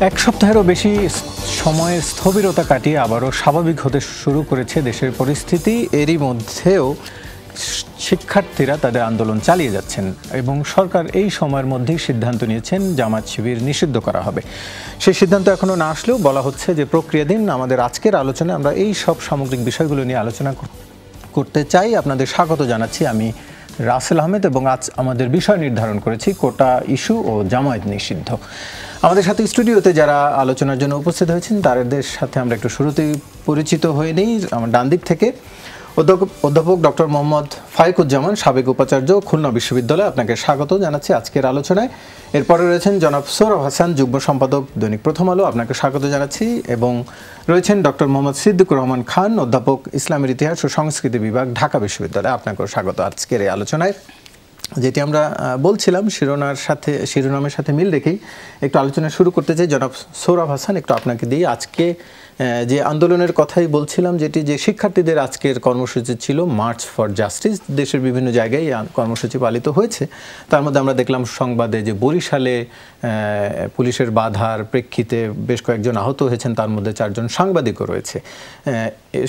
এক সপ্তাহেরও বেশি সময়ের স্থবিরতা কাটিয়ে আবারও স্বাভাবিক হতে শুরু করেছে দেশের পরিস্থিতি। এরই মধ্যেও শিক্ষার্থীরা তাদের আন্দোলন চালিয়ে যাচ্ছেন এবং সরকার এই সময়ের মধ্যেই সিদ্ধান্ত নিয়েছেন জামাত শিবির নিষিদ্ধ করা হবে। সেই সিদ্ধান্ত এখনও না আসলেও বলা হচ্ছে যে প্রক্রিয়াধীন। আমাদের আজকের আলোচনায় আমরা এই সব সামগ্রিক বিষয়গুলো নিয়ে আলোচনা করতে চাই। আপনাদের স্বাগত জানাচ্ছি। আমি রাসেল আহমেদ এবং আজ আমাদের বিষয় নির্ধারণ করেছি কোটা ইস্যু ও জামায়াত নিষিদ্ধ। আমাদের সাথে স্টুডিওতে যারা আলোচনার জন্য উপস্থিত হয়েছেন তাদের সাথে আমরা একটু শুরুতেই পরিচিত হয়ে নেই। আমার ডান দিক থেকে অধ্যাপক ডক্টর মোহাম্মদ ফাইকুজ্জামান, সাবেক উপাচার্য, খুলনা বিশ্ববিদ্যালয়, আপনাকে স্বাগত জানাচ্ছি আজকের আলোচনায়। এরপরে রয়েছেন জনাব সোহরাব হাসান, যুগ্ম সম্পাদক, দৈনিক প্রথম আলো, আপনাকে স্বাগত জানাচ্ছি। এবং রয়েছেন ডক্টর মোহাম্মদ সিদ্দিকুর রহমান খান, অধ্যাপক, ইসলামের ইতিহাস ও সংস্কৃতি বিভাগ, ঢাকা বিশ্ববিদ্যালয়, আপনাকেও স্বাগত আজকের এই আলোচনায়। যেটি আমরা বলছিলাম শিরোনামের সাথে মিল রেখেই একটু আলোচনা শুরু করতে চাই। জনাব সোহরাব হাসান, একটু আপনাকে দিই। আজকে যে আন্দোলনের কথাই বলছিলাম, যেটি যে শিক্ষার্থীদের আজকের কর্মসূচি ছিল মার্চ ফর জাস্টিস, দেশের বিভিন্ন জায়গায় এই কর্মসূচি পালিত হয়েছে। তার মধ্যে আমরা দেখলাম সংবাদে যে বরিশালে পুলিশের বাধার প্রেক্ষিতে বেশ কয়েকজন আহত হয়েছেন, তার মধ্যে 4 জন সাংবাদিকও রয়েছে,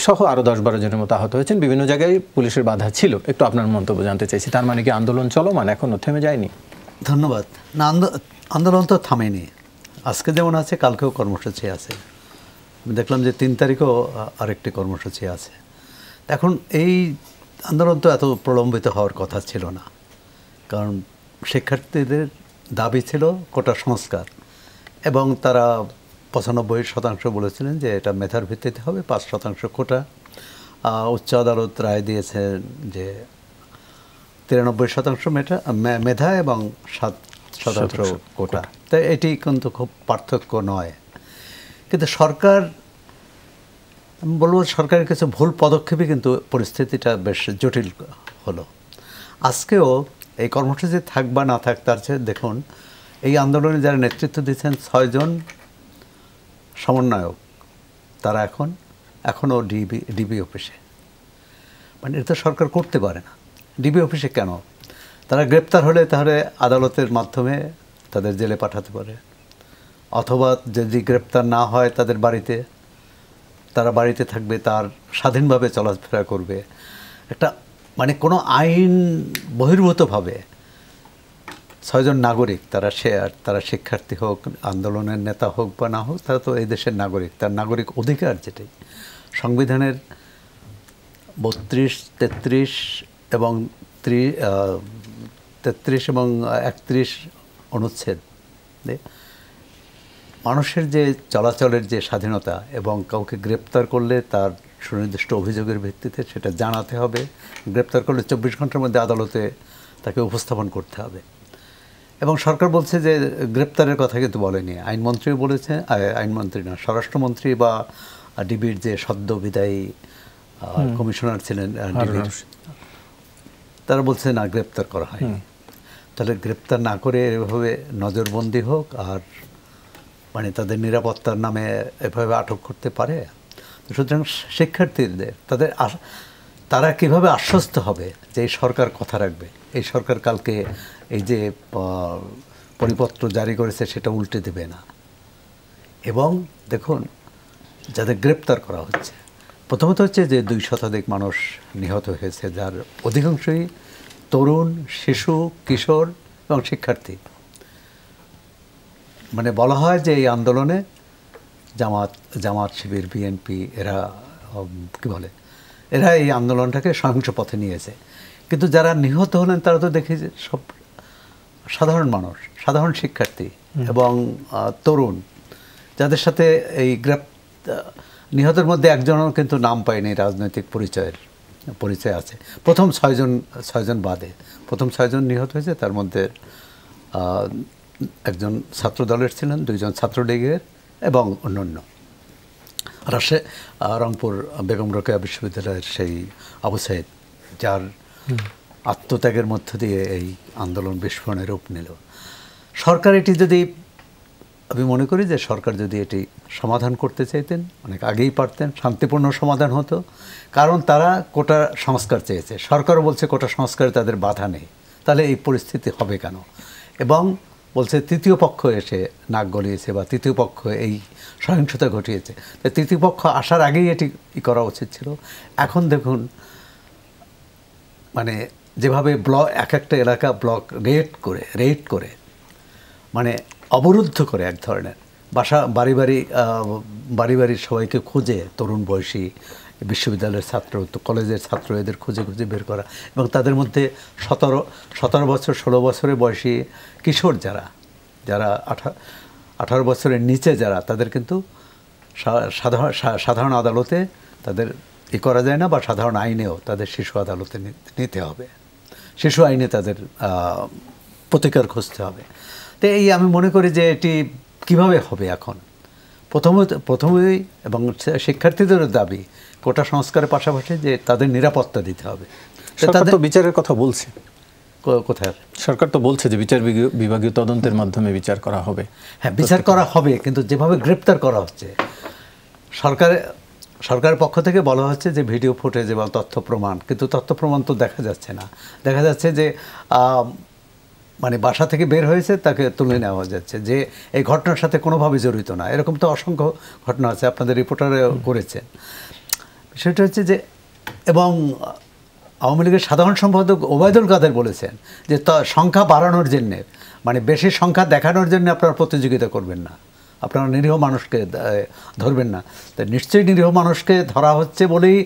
সহ আরও 10-12 জনের মতো আহত হয়েছেন। বিভিন্ন জায়গায় পুলিশের বাধা ছিল। একটু আপনার মন্তব্য জানতে চাইছি। তার মানে কি আন্দোলন চলমান, এখনও থেমে যায়নি? ধন্যবাদ। না, আন্দোলন তো থামেনি। আজকে যেমন আছে, কালকেও কর্মসূচি আছে। দেখলাম যে 3 তারিখও আরেকটি কর্মসূচি আছে। এখন এই আন্দোলন তো এত প্রলম্বিত হওয়ার কথা ছিল না, কারণ শিক্ষার্থীদের দাবি ছিল কোটা সংস্কার, এবং তারা 95% বলেছিলেন যে এটা মেধার ভিত্তিতে হবে, 5% কোটা। উচ্চ আদালত রায় দিয়েছেন যে 93% মেধা এবং 7% কোটা। তাই এটি কিন্তু খুব পার্থক্য নয়। কিন্তু সরকার, আমি বলবো, সরকারের কিছু ভুল পদক্ষেপে কিন্তু পরিস্থিতিটা বেশ জটিল হলো। আজকেও এই কর্মসূচি থাক বা না থাক, তার চেয়ে দেখুন এই আন্দোলনে যারা নেতৃত্ব দিচ্ছেন 6 জন সমন্বয়ক, তারা এখনও ডিবি অফিসে। মানে এটা সরকার করতে পারে না। ডিবি অফিসে কেন? তারা গ্রেপ্তার হলে তাহলে আদালতের মাধ্যমে তাদের জেলে পাঠাতে পারে, অথবা যদি গ্রেপ্তার না হয় তারা বাড়িতে থাকবে, তার স্বাধীনভাবে চলাফেরা করবে। একটা কোনো আইন বহির্ভূতভাবে 6 জন নাগরিক, তারা শিক্ষার্থী হোক, আন্দোলনের নেতা হোক বা না হোক, তারা তো এই দেশের নাগরিক। তার নাগরিক অধিকার, যেটাই সংবিধানের 32, 33 এবং 31 অনুচ্ছেদ মানুষের যে চলাচলের যে স্বাধীনতা, এবং কাউকে গ্রেপ্তার করলে তার সুনির্দিষ্ট অভিযোগের ভিত্তিতে সেটা জানাতে হবে। গ্রেপ্তার করলে 24 ঘন্টার মধ্যে আদালতে তাকে উপস্থাপন করতে হবে। এবং সরকার বলছে যে গ্রেপ্তারের কথা কিন্তু বলেনি। আইনমন্ত্রী বলেছে, আইনমন্ত্রী না, স্বরাষ্ট্রমন্ত্রী বা ডিবির যে সদ্য বিদায়ী কমিশনার ছিলেন ডিবির, তারা বলছে না, গ্রেপ্তার করা হয়নি। তাহলে গ্রেপ্তার না করে এভাবে নজরবন্দি হোক, আর তাদের নিরাপত্তার নামে এভাবে আটক করতে পারে? সুতরাং শিক্ষার্থীদের তারা কিভাবে আশ্বস্ত হবে যে এই সরকার কথা রাখবে, এই সরকার কালকে এই যে পরিপত্র জারি করেছে সেটা উল্টে দেবে না? এবং দেখুন, যাদের গ্রেপ্তার করা হচ্ছে, প্রথমত হচ্ছে যে 2 শতাধিক মানুষ নিহত হয়েছে, যার অধিকাংশই তরুণ, শিশু, কিশোর এবং শিক্ষার্থী। বলা হয় যে এই আন্দোলনে জামাত শিবির, বিএনপি, এরা এই আন্দোলনটাকে সহিংস পথে নিয়েছে। কিন্তু যারা নিহত হলেন তারা তো দেখি যে সব সাধারণ মানুষ, সাধারণ শিক্ষার্থী এবং তরুণ, যাদের সাথে এই নিহতের মধ্যে একজনও কিন্তু নাম পায়নি, রাজনৈতিক পরিচয় আছে। প্রথম 6 জন বাদে প্রথম 6 জন নিহত হয়েছে। তার মধ্যে একজন ছাত্র দলের ছিলেন, 2 জন ছাত্রলীগের এবং অন্যান্য। রংপুর বেগম রোকেয়া বিশ্ববিদ্যালয়ের সেই আবু সাইদ, যার আত্মত্যাগের মধ্য দিয়ে এই আন্দোলন বিস্ফোরণের রূপ নিল। সরকার এটি যদি, আমি মনে করি যে সরকার যদি এটি সমাধান করতে চাইতেন অনেক আগেই পারতেন, শান্তিপূর্ণ সমাধান হতো। কারণ তারা কোটা সংস্কার চেয়েছে, সরকারও বলছে কোটা সংস্কারে তাদের বাধা নেই। তাহলে এই পরিস্থিতি হবে কেন? এবং বলছে তৃতীয় পক্ষ এসে নাক গলিয়েছে বা তৃতীয় পক্ষ এই সহিংসতা ঘটিয়েছে। তো তৃতীয় পক্ষ আসার আগেই এটি করা উচিত ছিল। এখন দেখুন মানে যেভাবে এক একটা এলাকা ব্লক রেড করে মানে অবরুদ্ধ করে এক ধরনের বাড়ি বাড়ি সবাইকে খুঁজে, তরুণ বয়সী বিশ্ববিদ্যালয়ের ছাত্র, কলেজের ছাত্র, এদের খুঁজে বের করা, এবং তাদের মধ্যে 17 বছর 16 বছরের বয়সী কিশোর যারা 18 বছরের নিচে যারা, তাদের কিন্তু সাধারণ আদালতে তাদের করা যায় না, বা সাধারণ আইনেও তাদের শিশু আদালতে নিতে হবে, শিশু আইনে তাদের প্রতিকার খুঁজতে হবে। তো আমি মনে করি যে এটি কিভাবে হবে এখন প্রথমেই এবং শিক্ষার্থীদের দাবি কোটা সংস্কারের পাশাপাশি যে তাদের নিরাপত্তা দিতে হবে। সরকার তো বিচারের কথা বলছে, কোথায় সরকার তো বলছে যে বিচার বিভাগীয় তদন্তের মাধ্যমে বিচার করা হবে। হ্যাঁ, বিচার করা হবে, কিন্তু যেভাবে গ্রেপ্তার করা হচ্ছে, সরকারের পক্ষ থেকে বলা হচ্ছে যে ভিডিও ফুটেজ এবং তথ্য প্রমাণ, কিন্তু তথ্য প্রমাণ তো দেখা যাচ্ছে না। দেখা যাচ্ছে যে মানে বাসা থেকে বের হয়েছে, তাকে তুলে নেওয়া যাচ্ছে যে এই ঘটনার সাথে কোনোভাবে জড়িত না। এরকম তো অসংখ্য ঘটনা আছে, আপনাদের রিপোর্টারে করেছেন। বিষয়টা হচ্ছে যে, এবং আওয়ামী লীগের সাধারণ সম্পাদক ওবায়দুল কাদের বলেছেন যে সংখ্যা বাড়ানোর জন্যে, মানে বেশি সংখ্যা দেখানোর জন্য আপনারা প্রতিযোগিতা করবেন না, আপনারা নিরীহ মানুষকে ধরবেন না। তাই নিশ্চয়ই নিরীহ মানুষকে ধরা হচ্ছে বলেই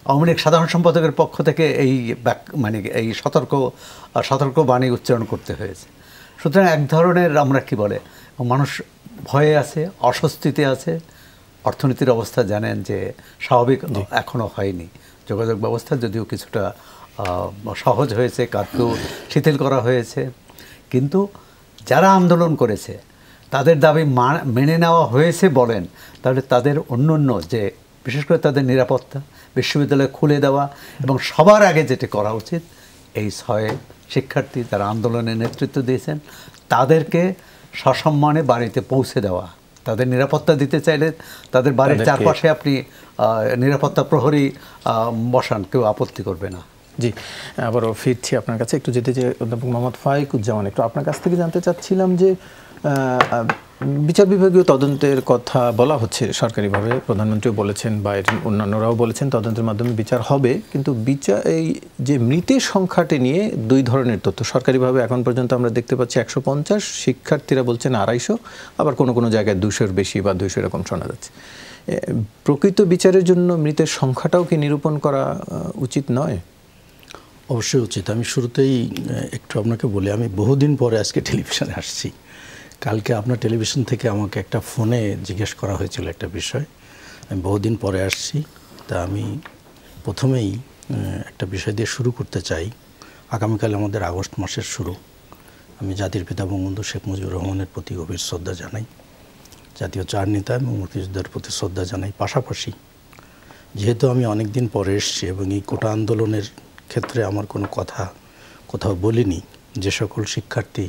আওয়ামী লীগ সাধারণ সম্পাদকের পক্ষ থেকে এই সতর্ক বাণী উচ্চারণ করতে হয়েছে। সুতরাং এক ধরনের আমরা কি বলে, মানুষ ভয়ে আছে, অস্বস্তিতে আছে। অর্থনীতির অবস্থা জানেন যে স্বাভাবিক এখনও হয়নি, যোগাযোগ ব্যবস্থা যদিও কিছুটা সহজ হয়েছে, কার্ফিউ শিথিল করা হয়েছে, কিন্তু যারা আন্দোলন করেছে তাদের দাবি মেনে নেওয়া হয়েছে বলেন, তাহলে তাদের অন্য যে বিশেষ করে তাদের নিরাপত্তা, বিশ্ববিদ্যালয় খুলে দেওয়া, এবং সবার আগে যেটি করা উচিত, এই 6 শিক্ষার্থী যারা আন্দোলনের নেতৃত্ব দিয়েছেন তাদেরকে সসম্মানে বাড়িতে পৌঁছে দেওয়া। তাদের নিরাপত্তা দিতে চাইলে তাদের বাড়ির চারপাশে আপনি নিরাপত্তা প্রহরী বসান, কেউ আপত্তি করবে না। জি, আবারও ফিরছি আপনার কাছে একটু যেতে যে অধ্যাপক মোহাম্মদ ফাইকুজ্জামান, একটু আপনার কাছ থেকে জানতে চাচ্ছিলাম যে বিচার বিভাগীয় তদন্তের কথা বলা হচ্ছে সরকারিভাবে, প্রধানমন্ত্রীও বলেছেন বা অন্যান্যরাও বলেছেন তদন্তের মাধ্যমে বিচার হবে, কিন্তু এই যে মৃতের সংখ্যাটি নিয়ে 2 ধরনের তথ্য সরকারিভাবে এখন পর্যন্ত আমরা দেখতে পাচ্ছি 150, শিক্ষার্থীরা বলছেন 250, আবার কোনো জায়গায় 200-র বেশি বা 200 এরকম শোনা যাচ্ছে। প্রকৃত বিচারের জন্য মৃতের সংখ্যাটাও কি নিরূপণ করা উচিত নয়? অবশ্যই উচিত। আমি শুরুতেই একটু আপনাকে বলি, আমি বহুদিন পরে আজকে টেলিভিশনে আসছি। কালকে আপনার টেলিভিশন থেকে আমাকে একটা ফোনে জিজ্ঞেস করা হয়েছিল একটা বিষয়, আমি বহুদিন পরে আসছি। তা আমি প্রথমেই একটা বিষয় দিয়ে শুরু করতে চাই। আগামীকাল আমাদের আগস্ট মাসের শুরু। আমি জাতির পিতা বঙ্গবন্ধু শেখ মুজিবুর রহমানের প্রতি গভীর শ্রদ্ধা জানাই, জাতীয় 4 নেতা এবং মুক্তিযোদ্ধার প্রতি শ্রদ্ধা জানাই। পাশাপাশি যেহেতু আমি অনেক দিন পরে এসেছি এবং এই কোটা আন্দোলনের ক্ষেত্রে আমার কোনো কথা কোথাও বলিনি, যে সকল শিক্ষার্থী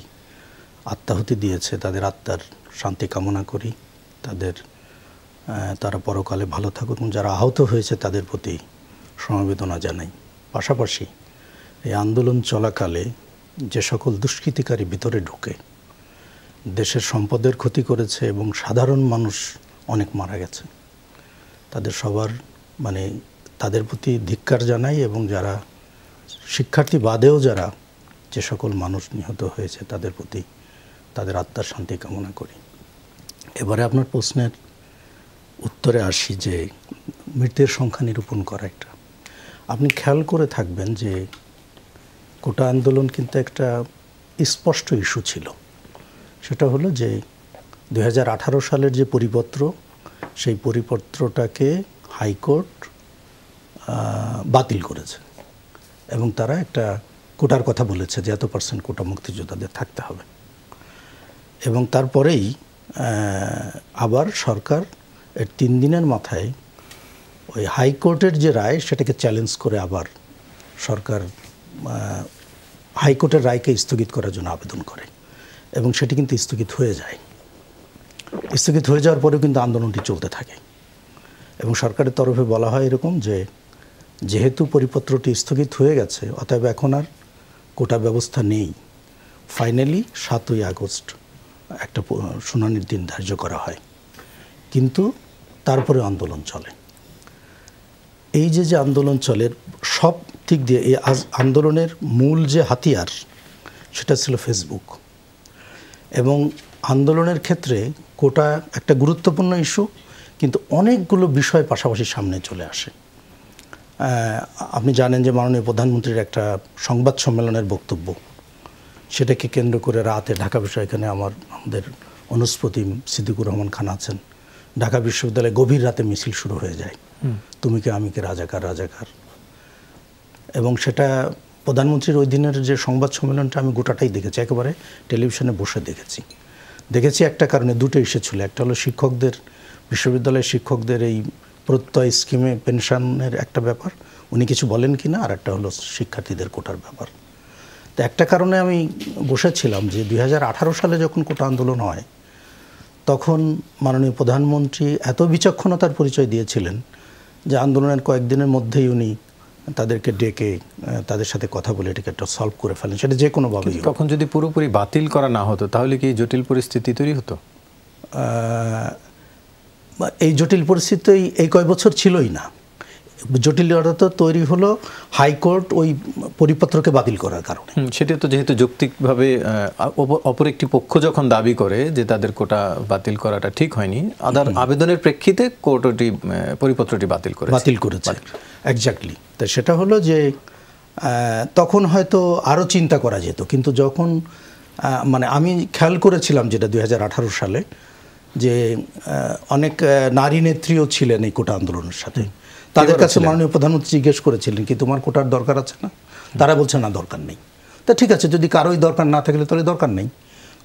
আত্মাহুতি দিয়েছে তাদের আত্মার শান্তি কামনা করি, তারা পরকালে ভালো থাকুক, এবং যারা আহত হয়েছে তাদের প্রতি সমবেদনা জানাই। পাশাপাশি এই আন্দোলন চলাকালে যে সকল দুষ্কৃতিকারী ভিতরে ঢুকে দেশের সম্পদের ক্ষতি করেছে এবং সাধারণ মানুষ অনেক মারা গেছে, তাদের সবার তাদের প্রতি ধিক্কার জানাই, এবং যারা শিক্ষার্থী বাদেও যারা যে সকল মানুষ নিহত হয়েছে তাদের প্রতি তাদের আত্মার শান্তি কামনা করি। এবারে আপনার প্রশ্নের উত্তরে আসি যে মৃতের সংখ্যা নিরূপণ করা একটা, আপনি খেয়াল করে থাকবেন যে কোটা আন্দোলন কিন্তু একটা স্পষ্ট ইস্যু ছিল। সেটা হলো যে 2018 সালের যে পরিপত্র, সেই পরিপত্রটাকে হাইকোর্ট বাতিল করেছে এবং তারা একটা কোটার কথা বলেছে যে এত % কোটা মুক্তিযোদ্ধাদের থাকতে হবে, এবং তারপরেই আবার সরকার এর 3 দিনের মাথায় ওই হাইকোর্টের যে রায় সেটাকে চ্যালেঞ্জ করে আবার সরকার হাইকোর্টের রায়কে স্থগিত করার জন্য আবেদন করে, এবং সেটি কিন্তু স্থগিত হয়ে যায়। স্থগিত হয়ে যাওয়ার পরেও কিন্তু আন্দোলনটি চলতে থাকে, এবং সরকারের তরফে বলা হয় এরকম যে যেহেতু পরিপত্রটি স্থগিত হয়ে গেছে অতএব এখন আর কোটা ব্যবস্থা নেই। ফাইনালি 7ই আগস্ট একটা শুনানির দিন ধার্য করা হয়, কিন্তু তারপরে আন্দোলন চলে। এই যে আন্দোলন চলে সব দিক দিয়ে এই আন্দোলনের মূল যে হাতিয়ার সেটা ছিল ফেসবুক। এবং আন্দোলনের ক্ষেত্রে কোটা একটা গুরুত্বপূর্ণ ইস্যু, কিন্তু অনেকগুলো বিষয় পাশাপাশি সামনে চলে আসে। আপনি জানেন যে মাননীয় প্রধানমন্ত্রীর একটা সংবাদ সম্মেলনের বক্তব্য, সেটাকে কেন্দ্র করে রাতে ঢাকা বিষয়, এখানে আমাদের অনুস্পতি সিদ্দিকুর রহমান খান আছেন, ঢাকা বিশ্ববিদ্যালয়ে গভীর রাতে মিছিল শুরু হয়ে যায়, তুমি কে আমি কে রাজাকার রাজাকার। এবং সেটা প্রধানমন্ত্রীর ওই দিনের যে সংবাদ সম্মেলনটা আমি গোটাটাই দেখেছি, একেবারে টেলিভিশনে বসে দেখেছি একটা কারণে, দুটো ইস্যু ছিল। একটা হলো শিক্ষকদের, বিশ্ববিদ্যালয়ের শিক্ষকদের এই প্রত্যয় স্কিমে পেনশনের একটা ব্যাপার, উনি কিছু বলেন কি না, আর একটা হলো শিক্ষার্থীদের কোটার ব্যাপার। তো একটা কারণে আমি বসেছিলাম যে 2018 সালে যখন কোটা আন্দোলন হয়, তখন মাননীয় প্রধানমন্ত্রী এত বিচক্ষণতার পরিচয় দিয়েছিলেন যে আন্দোলনের কয়েকদিনের মধ্যেই উনি তাদেরকে ডেকে তাদের সাথে কথা বলে এটাকে একটা সলভ করে ফেলেন, সেটা যে কোনোভাবে। তখন যদি পুরোপুরি বাতিল করা না হতো তাহলে কি জটিল পরিস্থিতি তৈরি হতো? এই জটিল পরিস্থিতি এই কয়েক বছর ছিলই না। জটিলতা তো তৈরি হলো হাইকোর্ট ওই পরিপত্রকে বাতিল করার কারণে। সেটা তো যেহেতু যৌক্তিকভাবে অপর একটি পক্ষ যখন দাবি করে যে তাদের কোটা বাতিল করাটা ঠিক হয়নি, আবেদনের প্রেক্ষিতে কোর্ট ওটি পরিপত্রটি বাতিল করেছে। এক্স্যাক্টলি। তো সেটা হলো যে তখন হয়তো আরও চিন্তা করা যেত, কিন্তু যখন মানে আমি খেয়াল করেছিলাম যেটা 2018 সালে, যে অনেক নারী নেত্রীও ছিলেন এই কোটা আন্দোলনের সাথে। তাদের কাছে মাননীয় প্রধানমন্ত্রী জিজ্ঞেস করেছিলেন কি তোমার কোটার দরকার আছে না? তারা বলছে না, দরকার নেই। তা ঠিক আছে, যদি কারোই দরকার না থাকলে তাহলে দরকার নেই,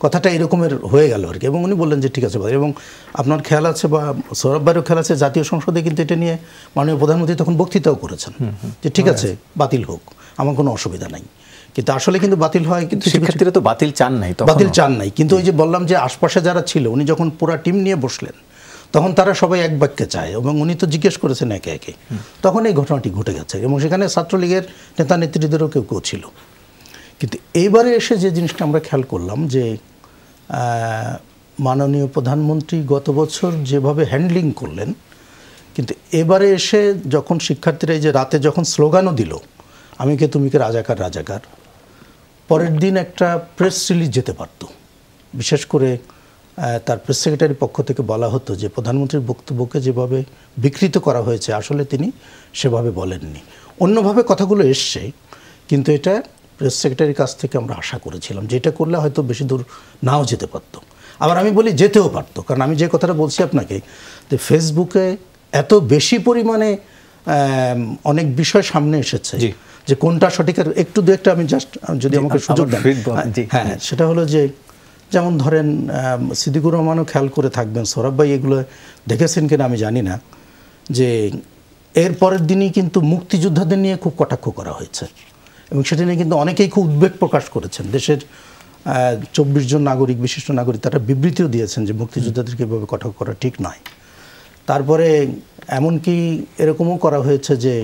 কথাটা এরকমের হয়ে গেল আর কি। এবং উনি বললেন যে ঠিক আছে। এবং আপনার খেয়াল আছে বা সৌরভ ভাইয়েরও খেয়াল আছে, জাতীয় সংসদে কিন্তু এটা নিয়ে মাননীয় প্রধানমন্ত্রী তখন বক্তৃতাও করেছেন যে ঠিক আছে বাতিল হোক, আমার কোনো অসুবিধা নাই। কিন্তু আসলে কিন্তু বাতিল হয়, কিন্তু শিক্ষার্থীরা তো বাতিল চান নাই, কিন্তু ওই যে বললাম যে আশপাশে যারা ছিল, উনি যখন পুরো টিম নিয়ে বসলেন তখন তারা সবাই এক বাক্যে চায়, এবং উনি তো জিজ্ঞেস করেছেন একে একে, তখন এই ঘটনাটি ঘটে গেছে। এবং সেখানে ছাত্রলীগের নেতা নেত্রীদেরও কেউ ছিল। কিন্তু এইবারে এসে যে জিনিসটা আমরা খেয়াল করলাম যে মাননীয় প্রধানমন্ত্রী গত বছর যেভাবে হ্যান্ডলিং করলেন, কিন্তু এবারে এসে যখন শিক্ষার্থীরা এই যে রাতে যখন স্লোগানও দিল আমি কে তুমি কে রাজাকার রাজাকার, পরের দিন একটা প্রেস রিলিজ যেতে পারত। বিশেষ করে তার প্রেস সেক্রেটারির পক্ষ থেকে বলা হতো যে প্রধানমন্ত্রীর বক্তব্যকে যেভাবে বিকৃত করা হয়েছে আসলে তিনি সেভাবে বলেননি, অন্যভাবে কথাগুলো এসছে, কিন্তু এটা প্রেস সেক্রেটারির কাছ থেকে আমরা আশা করেছিলাম যে এটা করলে হয়তো বেশি দূর নাও যেতে পারত। আবার আমি বলি যেতেও পারতো, কারণ আমি যে কথাটা বলছি আপনাকে যে ফেসবুকে এত বেশি পরিমাণে অনেক বিষয় সামনে এসেছে যে কোনটা সঠিক, একটু দু একটা আমি জাস্ট যদি আমাকে সুযোগ দেন। হ্যাঁ, সেটা হলো যে যেমন ধরেন সিদ্দিকুর রহমানও খেয়াল করে থাকবেন, সৌরভ ভাই এগুলো দেখেছেন কিনা আমি জানি না, যে এর পরের দিনই কিন্তু মুক্তিযোদ্ধাদের নিয়ে খুব কটাক্ষ করা হয়েছে, এবং সেটা নিয়ে কিন্তু অনেকেই খুব উদ্বেগ প্রকাশ করেছেন। দেশের 24 জন নাগরিক, বিশিষ্ট নাগরিক, তারা বিবৃতিও দিয়েছেন যে মুক্তিযোদ্ধাদেরকে এভাবে কটাক্ষ করা ঠিক নয়। তারপরে এমনকি এরকমও করা হয়েছে যে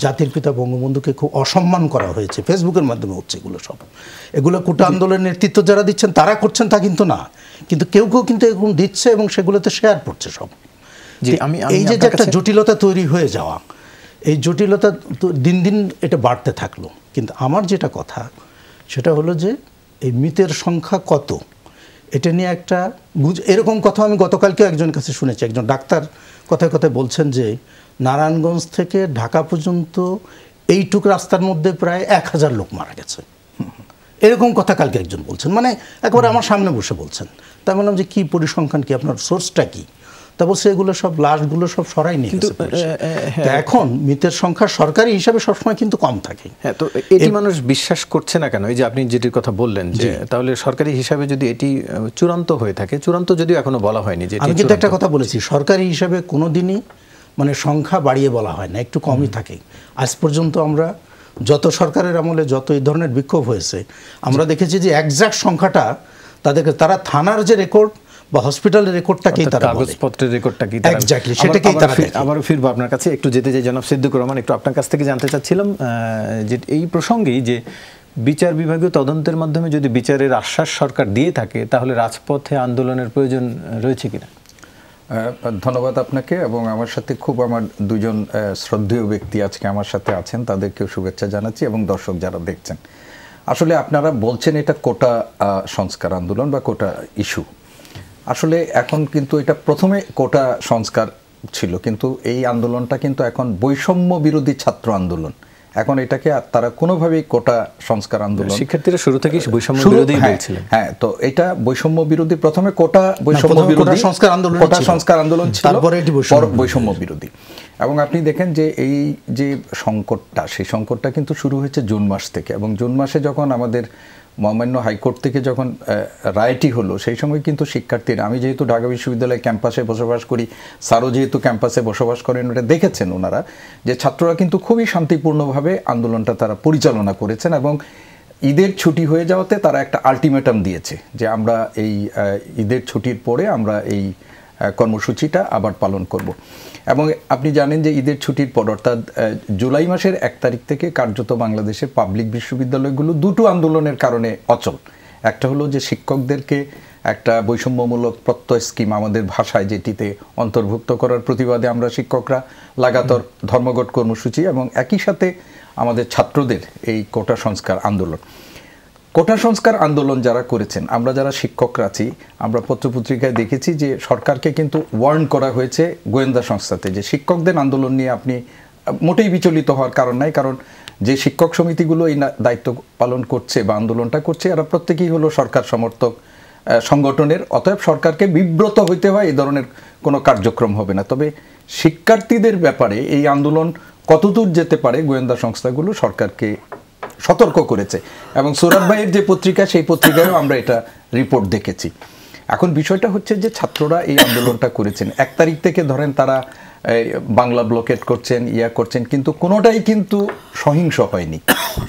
জাতির পিতা বঙ্গবন্ধুকে খুব অসম্মান করা হয়েছে, ফেসবুকের মাধ্যমে হচ্ছে এগুলো কোটা আন্দোলনের নেতৃত্ব যারা দিচ্ছেন তারা করছেন তা কিন্তু না, কিন্তু কেউ কেউ কিন্তু এরকম দিচ্ছে এবং সেগুলোতে শেয়ার করছে সব। এই যে একটা জটিলতা তৈরি হয়ে যাওয়া, এই জটিলতা দিন দিন এটা বাড়তে থাকলো। কিন্তু আমার যেটা কথা সেটা হলো যে এই মৃতের সংখ্যা কত, এটা নিয়ে একটা এরকম কথা আমি গতকালকেও একজনের কাছে শুনেছি, একজন ডাক্তার কথায় কথায় বলছেন যে নারায়ণগঞ্জ থেকে ঢাকা পর্যন্ত এইটুকু রাস্তার মধ্যে প্রায় 1000 লোক মারা গেছে, এরকম কথা কালকে একজন বলছেন, মানে একবারে আমার সামনে বসে বলছেন। তাই বললাম যে কী পরিসংখ্যান, কি আপনার সোর্সটা কি? তা বলছে এগুলো সব লাশগুলো সব সরাই নিয়ে গেছে। এখন মৃতের সংখ্যা সরকারি হিসাবে সবসময় কিন্তু কম থাকে। হ্যাঁ, তো এটি মানুষ বিশ্বাস করছে না কেন? এই যে আপনি যেটির কথা বললেন যে তাহলে সরকারি হিসাবে যদি এটি চূড়ান্ত হয়ে থাকে, চূড়ান্ত যদিও এখনো বলা হয়নি, যে আমি কিন্তু একটা কথা বলেছি, সরকারি হিসাবে কোনোদিনই মানে সংখ্যা বাড়িয়ে বলা হয় না, একটু কমই থাকে। আজ পর্যন্ত আমরা যত সরকারের আমলে যত এই ধরনের বিক্ষোভ হয়েছে আমরা দেখেছি যে এক্সাক্ট সংখ্যাটা তারা থানার যে রেকর্ড বা হসপিটালের রেকর্ডটাকেই তারা বলে, কাগজপত্রের রেকর্ডটাকেই এক্স্যাক্টলি সেটাকেই তারা দেখে। আবারও ফিরবো আপনার কাছে, একটু যেতে চাই জনাব সিদ্দিকুর রহমান, একটু আপনার কাছ থেকে জানতে চাচ্ছিলাম যে এই প্রসঙ্গেই যে বিচার বিভাগীয় তদন্তের মাধ্যমে যদি বিচারের আশ্বাস সরকার দিয়ে থাকে, তাহলে রাজপথে আন্দোলনের প্রয়োজন রয়েছে কিনা? ধন্যবাদ আপনাকে, এবং আমার সাথে আমার দুজন শ্রদ্ধেয় ব্যক্তি আজকে আমার সাথে আছেন, তাদেরকেও শুভেচ্ছা জানাচ্ছি, এবং দর্শক যারা দেখছেন। আসলে আপনারা বলছেন এটা কোটা সংস্কার আন্দোলন বা কোটা ইস্যু। আসলে এখন কিন্তু এটা প্রথমে কোটা সংস্কার ছিল, কিন্তু এই আন্দোলনটা কিন্তু এখন বৈষম্য বিরোধী ছাত্র আন্দোলন। এখন এটাকে তারা কোনোভাবেই কোটা সংস্কার আন্দোলন, শিক্ষার্থীরা শুরু থেকেই বৈষম্য বিরোধী বলছিলেন। হ্যাঁ, তো এটা বৈষম্য বিরোধী, প্রথমে কোটা বৈষম্য বিরোধী কোটা সংস্কার আন্দোলন ছিল, তারপরে এটি বৈষম্য বিরোধী। এবং আপনি দেখেন যে এই যে সংকটটা, সেই সংকটটা কিন্তু শুরু হয়েছে জুন মাস থেকে, এবং জুন মাসে যখন আমাদের মহামান্য হাইকোর্ট থেকে যখন রায়টি হলো, সেই সময় কিন্তু শিক্ষার্থীরা, আমি যেহেতু ঢাকা বিশ্ববিদ্যালয় ক্যাম্পাসে বসবাস করি, স্যারও যেহেতু ক্যাম্পাসে বসবাস করেন, ওটা দেখেছেন ওনারা যে ছাত্ররা কিন্তু খুবই শান্তিপূর্ণভাবে আন্দোলনটা তারা পরিচালনা করেছেন, এবং ঈদের ছুটি হয়ে যাওয়াতে তারা একটা আলটিমেটাম দিয়েছে যে আমরা এই ঈদের ছুটির পরে আমরা এই কর্মসূচিটা আবার পালন করব। এবং আপনি জানেন যে ঈদের ছুটির পর, অর্থাৎ জুলাই মাসের 1 তারিখ থেকে কার্যত বাংলাদেশের পাবলিক বিশ্ববিদ্যালয়গুলো দুটো আন্দোলনের কারণে অচল। একটা হলো যে শিক্ষকদেরকে একটা বৈষম্যমূলক প্রত্যয় স্কিম আমাদের ভাষায় যেটিতে অন্তর্ভুক্ত করার প্রতিবাদে আমরা শিক্ষকরা লাগাতার ধর্মঘট কর্মসূচি, এবং একই সাথে আমাদের ছাত্রদের এই কোটা সংস্কার আন্দোলন। কোটা সংস্কার আন্দোলন যারা করেছেন, আমরা যারা শিক্ষকরা আছি, আমরা পত্রপত্রিকায় দেখেছি যে সরকারকে কিন্তু ওয়ার্ন করা হয়েছে গোয়েন্দা সংস্থাতে, যে শিক্ষকদের আন্দোলন নিয়ে আপনি মোটেই বিচলিত হওয়ার কারণ নাই, কারণ যে শিক্ষক সমিতিগুলো এই দায়িত্ব পালন করছে বা আন্দোলনটা করছে, এরা প্রত্যেকেই হলো সরকার সমর্থক সংগঠনের, অতএব সরকারকে বিব্রত হইতে হয় এই ধরনের কোনো কার্যক্রম হবে না। তবে শিক্ষার্থীদের ব্যাপারে এই আন্দোলন কতদূর যেতে পারে, গোয়েন্দা সংস্থাগুলো সরকারকে সতর্ক করেছে, এবং সৌরভ ভাইয়ের যে পত্রিকা, সেই পত্রিকায়ও আমরা এটা রিপোর্ট দেখেছি। এখন বিষয়টা হচ্ছে যে ছাত্ররা এই আন্দোলনটা করেছেন 1 তারিখ থেকে, ধরেন তারা বাংলা ব্লকেট করছেন, করছেন, কিন্তু কোনোটাই কিন্তু সহিংস হয়নি।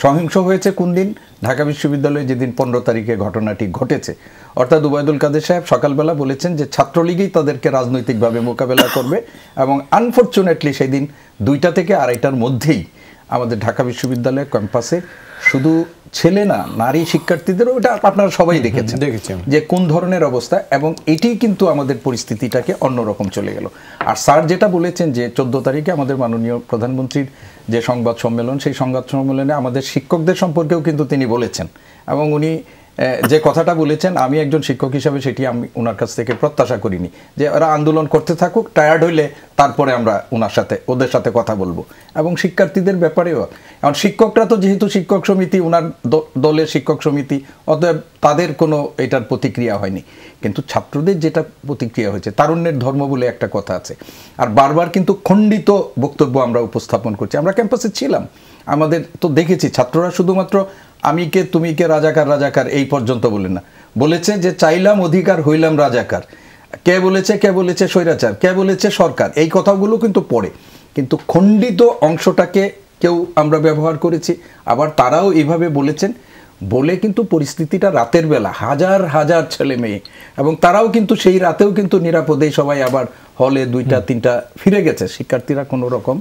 সহিংস হয়েছে কোন দিন? ঢাকা বিশ্ববিদ্যালয়ে যেদিন 15 তারিখে ঘটনাটি ঘটেছে, অর্থাৎ ওবায়দুল কাদের সাহেব সকালবেলা বলেছেন যে ছাত্রলীগই তাদেরকে রাজনৈতিকভাবে মোকাবেলা করবে, এবং আনফরচুনেটলি সেদিন 2টা থেকে 2:30টার মধ্যেই আমাদের ঢাকা বিশ্ববিদ্যালয়ের ক্যাম্পাসে শুধু ছেলে না, নারী শিক্ষার্থীদেরও, এটা আপনারা সবাই দেখেছেন যে কোন ধরনের অবস্থা, এবং এটি কিন্তু আমাদের পরিস্থিতিটাকে অন্যরকম চলে গেল। আর স্যার যেটা বলেছেন যে 14 তারিখে আমাদের মাননীয় প্রধানমন্ত্রীর যে সংবাদ সম্মেলন, সেই সংবাদ সম্মেলনে আমাদের শিক্ষকদের সম্পর্কেও কিন্তু তিনি বলেছেন, এবং উনি যে কথাটা বলেছেন, আমি একজন শিক্ষক হিসাবে সেটি আমি ওনার কাছ থেকে প্রত্যাশা করিনি, যে ওরা আন্দোলন করতে থাকুক, টায়ার্ড হইলে তারপরে আমরা ওদের সাথে কথা বলবো। এবং শিক্ষার্থীদের ব্যাপারেও, এখন শিক্ষকরা তো যেহেতু শিক্ষক সমিতি, ওনার দলের শিক্ষক সমিতি, অতএব তাদের কোনো এটার প্রতিক্রিয়া হয়নি, কিন্তু ছাত্রদের যেটা প্রতিক্রিয়া হয়েছে, তারুণ্যের ধর্ম বলে একটা কথা আছে, আর বারবার কিন্তু খণ্ডিত বক্তব্য আমরা উপস্থাপন করছি। আমরা ক্যাম্পাসে ছিলাম, আমাদের তো দেখেছি ছাত্ররা শুধুমাত্র আমি কে তুমি কে, রাজাকার রাজাকার এই পর্যন্ত বলেন না, বলেছে যে চাইলাম অধিকার হইলাম রাজাকার। কে বলেছে স্বৈরাচার, কে বলেছে সরকার, এই কথাগুলো কিন্তু পড়ে, কিন্তু খণ্ডিত অংশটাকে কেউ আমরা ব্যবহার করেছি, আবার তারাও এইভাবে বলেছেন, বলে কিন্তু পরিস্থিতিটা রাতের বেলা হাজার হাজার ছেলে মেয়ে, এবং তারাও কিন্তু সেই রাতেও কিন্তু নিরাপদেই সবাই আবার হলে 2টা 3টা ফিরে গেছে, শিক্ষার্থীরা কোনো রকম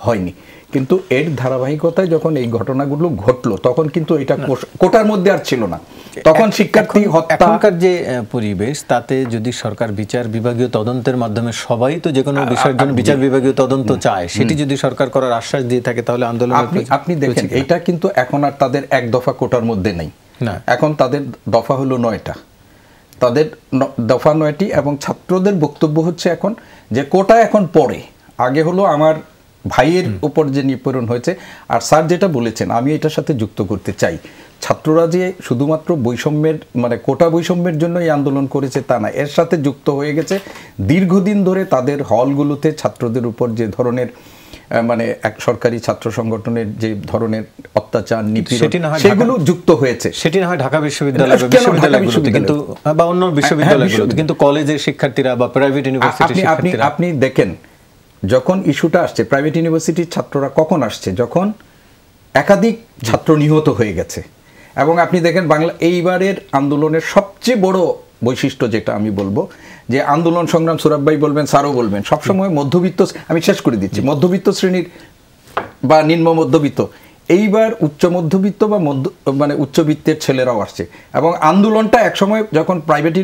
হয়নি। কিন্তু এর ধারাবাহিকতায় যখন এই ঘটনাগুলো ঘটলো, তখন কিন্তু এটা কোটার মধ্যে আর ছিল না, তখন শিক্ষার্থী হত্যা। এখনকার যে পরিবেশ, তাতে যদি সরকার বিচার বিভাগীয় তদন্তের মাধ্যমে, সবাই তো যে কোনো বিষয়ের জন্য বিচার বিভাগীয় তদন্ত চায়, সেটি যদি সরকার করার আশ্বাস দিয়ে থাকে, তাহলে আন্দোলন আপনি দেখেন এটা কিন্তু এখন আর তাদের এক দফা কোটার মধ্যে নেই, এখন তাদের দফা হলো 9টা, তাদের দফা 9টি, এবং ছাত্রদের বক্তব্য হচ্ছে এখন যে কোটা এখন পরে, আগে হলো আমার ভাইয়ের উপর যে নিপীড়ন হয়েছে। আর স্যার যেটা বলেছেন, আমি এটার সাথে যুক্ত করতে চাই, ছাত্ররা যে শুধুমাত্র বৈষম্যের, মানে কোটা বৈষম্যের জন্য এই আন্দোলন করেছে তা না, এর সাথে যুক্ত হয়ে গেছে দীর্ঘদিন ধরে তাদের হলগুলোতে ছাত্রদের উপর যে ধরনের, মানে এক সরকারি ছাত্র সংগঠনের যে ধরনের অত্যাচার, নিপীড়ন, সেগুলো যুক্ত হয়েছে। সেটি না হয় ঢাকা বিশ্ববিদ্যালয়গুলোতে, কিন্তু বা অন্য বিশ্ববিদ্যালয়গুলোতে, কিন্তু কলেজের শিক্ষার্থীরা বা প্রাইভেট ইউনিভার্সিটির শিক্ষার্থীরা, আপনি দেখেন যখন ইস্যুটা আসছে, প্রাইভেট ইউনিভার্সিটির ছাত্ররা কখন আসছে? যখন একাধিক ছাত্র নিহত হয়ে গেছে। এবং আপনি দেখেন এইবারের আন্দোলনের সবচেয়ে বড় বৈশিষ্ট্য যেটা আমি বলবো, যে আন্দোলন সংগ্রাম, সৌরভ ভাই বলবেন, স্যারও বলবেন, সবসময় মধ্যবিত্ত, আমি শেষ করে দিচ্ছি, মধ্যবিত্ত শ্রেণীর বা নিম্ন মধ্যবিত্ত, এইবার উচ্চ মধ্যবিত্ত বা মানে উচ্চবিত্তের ছেলেরাও আসছে, এবং আন্দোলনটা একসময় যখন প্রাইভেট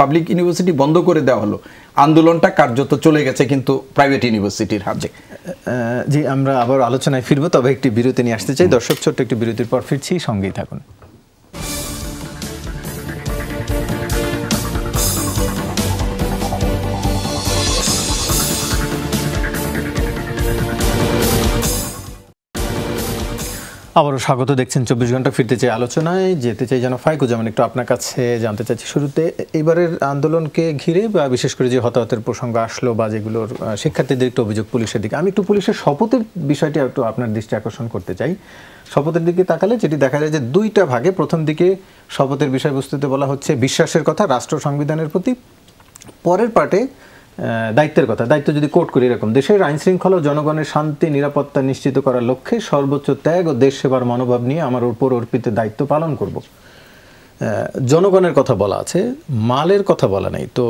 পাবলিক ইউনিভার্সিটি বন্ধ করে দেওয়া হলো, আন্দোলনটা কার্যত চলে গেছে কিন্তু প্রাইভেট ইউনিভার্সিটির হাতে। জি, আমরা আবার আলোচনায় ফিরবো, তবে একটি বিরতি নিয়ে আসতে চাই। দর্শক, ছোট্ট একটি বিরতির পর ফিরছি, সঙ্গেই থাকুন। আবারও স্বাগত, দেখছেন 24 ঘন্টা। ফিরতে চাই আলোচনায়, যেতে চাই যেন ফাইকুজ্জামান, একটু আপনার কাছে জানতে চাইছি শুরুতে, এবারের আন্দোলনকে ঘিরে বা বিশেষ করে যে হতাহতের প্রসঙ্গ আসলো বা যেগুলোর শিক্ষার্থীদের একটু অভিযোগ পুলিশের দিকে, আমি একটু পুলিশের শপথের বিষয়টি একটু আপনার দৃষ্টি আকর্ষণ করতে চাই। শপথের দিকে তাকালে যেটি দেখা যায় যে দুইটা ভাগে, প্রথম দিকে শপথের বিষয়বস্তুতে বলা হচ্ছে বিশ্বাসের কথা রাষ্ট্র সংবিধানের প্রতি, পরের পার্টে দায়িত্বের কথা। দায়িত্ব যদি কোট করি এরকম: দেশের আইন শৃঙ্খলা ও জনগণের শান্তি নিরাপত্তা নিশ্চিত করার লক্ষ্যে সর্বোচ্চ ত্যাগ ও দেশ সেবার মনোভাব নিয়ে আমার উপর অর্পিত দায়িত্ব পালন করব। জনগণের কথা বলা আছে, মালের কথা বলা নেই। তো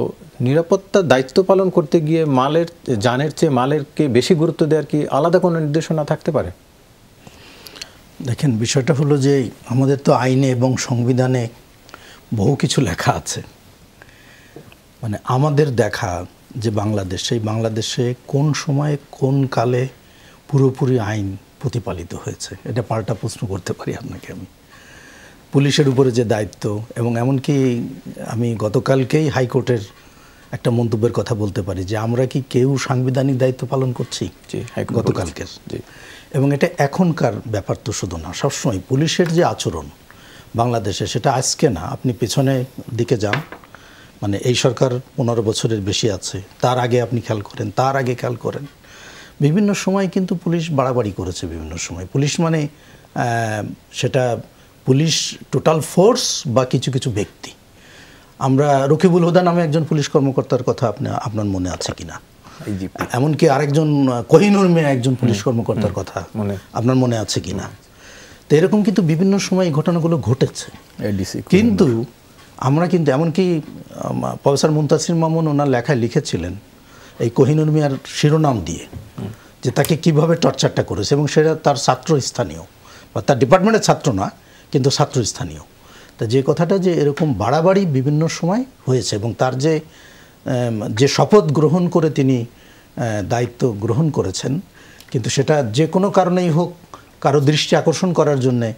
নিরাপত্তার দায়িত্ব পালন করতে গিয়ে মালের, জানের চেয়ে মালেরকে বেশি গুরুত্ব দেওয়ার কি আলাদা কোনো নির্দেশনা থাকতে পারে? দেখেন, বিষয়টা হলো যে আমাদের তো আইনে এবং সংবিধানে বহু কিছু লেখা আছে। মানে আমাদের দেখা যে বাংলাদেশ, সেই বাংলাদেশে কোন সময়ে কোন কালে পুরোপুরি আইন প্রতিপালিত হয়েছে, এটা পাল্টা প্রশ্ন করতে পারি আপনাকে আমি। পুলিশের উপরে যে দায়িত্ব, এবং এমনকি আমি গতকালকেই হাইকোর্টের একটা মন্তব্যের কথা বলতে পারি যে আমরা কি কেউ সাংবিধানিক দায়িত্ব পালন করছি গতকালকের। এবং এটা এখনকার ব্যাপার তো শুধু না, সবসময় পুলিশের যে আচরণ বাংলাদেশে, সেটা আজকে না, আপনি পেছনে দিকে যান, মানে এই সরকার 15 বছরের বেশি আছে, তার আগে আপনি খেয়াল করেন, তার আগে খেয়াল করেন, বিভিন্ন সময় কিন্তু পুলিশ বাড়াবাড়ি করেছে। বিভিন্ন সময় পুলিশ মানে সেটা পুলিশ টোটাল ফোর্স বা কিছু কিছু ব্যক্তি। আমরা রকিবুল হুদা নামে একজন পুলিশ কর্মকর্তার কথা আপনার মনে আছে কিনা, এমনকি আরেকজন কোহিনুর মিয়া একজন পুলিশ কর্মকর্তার কথা আপনার মনে আছে কিনা। তো এরকম কিন্তু বিভিন্ন সময় এই ঘটনাগুলো ঘটেছে। কিন্তু আমরা কিন্তু এমনকি প্রফেসর মুনতাসির মামুন ওনার লেখায় লিখেছিলেন এই কোহিনুর মিয়ার শিরোনাম দিয়ে, যে তাকে কিভাবে টর্চারটা করেছে, এবং সেটা তার ছাত্র স্থানীয় বা তার ডিপার্টমেন্টের ছাত্র না, কিন্তু ছাত্র স্থানীয়। তা যে কথাটা যে এরকম বাড়াবাড়ি বিভিন্ন সময় হয়েছে, এবং তার যে শপথ গ্রহণ করে তিনি দায়িত্ব গ্রহণ করেছেন, কিন্তু সেটা যে কোনো কারণেই হোক, কারো দৃষ্টি আকর্ষণ করার জন্যে